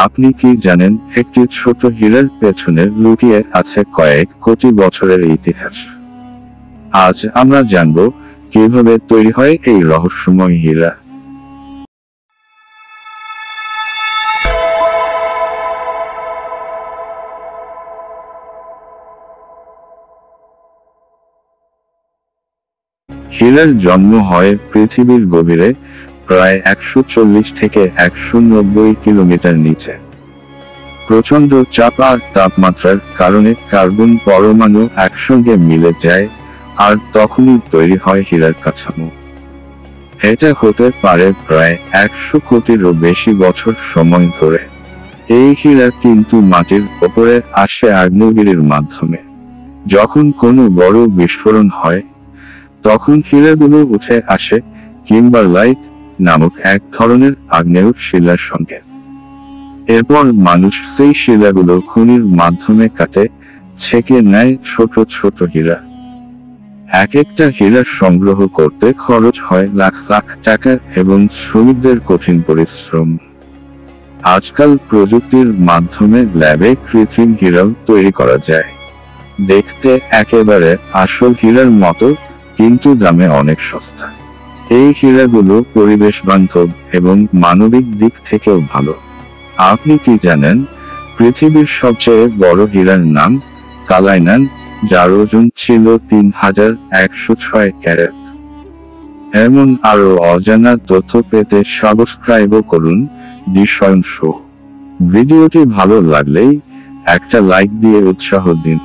আপনি কি জানেন একটি ছোট হীরার পেছনে লুকিয়ে আছে কয়েক কোটি বছরের ইতিহাস? আজ আমরা জানব কিভাবে তৈরি হয় এই রহস্যময় হীরা। হীরার জন্ম হয় পৃথিবীর গভীরে, প্রায় 140 থেকে 190 কিলোমিটার নিচে। প্রচন্ড চাপ আর তাপমাত্রার কারণে কার্বন পরমাণু একসঙ্গে মিলে যায়, আর তখনই তৈরি হয় হীরার কাঠামো। এটা হতে পারে প্রায় 100 কোটিরও বেশি বছর সময় ধরে। এই হীরা কিন্তু মাটির ওপরে আসে আগ্নেয়গিরির মাধ্যমে। যখন কোনো বড় বিস্ফোরণ হয়, তখন হীরাগুলো উঠে আসে কিম্বারলাইট নামক এক ধরনের আগ্নেয় শিলার সঙ্গে। এরপর মানুষ সেই শিলাগুলো খনির মাধ্যমে কাটে ছেঁকে নেয় ছোট ছোট হীরা। এক একটা হীরা সংগ্রহ করতে খরচ হয় লাখ লাখ টাকা এবং শ্রমিকদের কঠিন পরিশ্রম। আজকাল প্রযুক্তির মাধ্যমে ল্যাবে কৃত্রিম হীরাও তৈরি করা যায়। দেখতে একেবারে আসল হীরার মতো, কিন্তু দামে অনেক সস্তা। এই হীরাগুলো পরিবেশ বান্ধব এবং মানবিক দিক থেকেও ভালো। আপনি কি জানেন পৃথিবীর সবচেয়ে বড় হীরার নাম কালাইনান, যার ওজন ছিল 3106 ক্যারেট? এমন আরো অজানা তথ্য পেতে সাবস্ক্রাইব করুন দি সায়েন্স শো। ভিডিওটি ভালো লাগলেই একটা লাইক দিয়ে উৎসাহ দিন।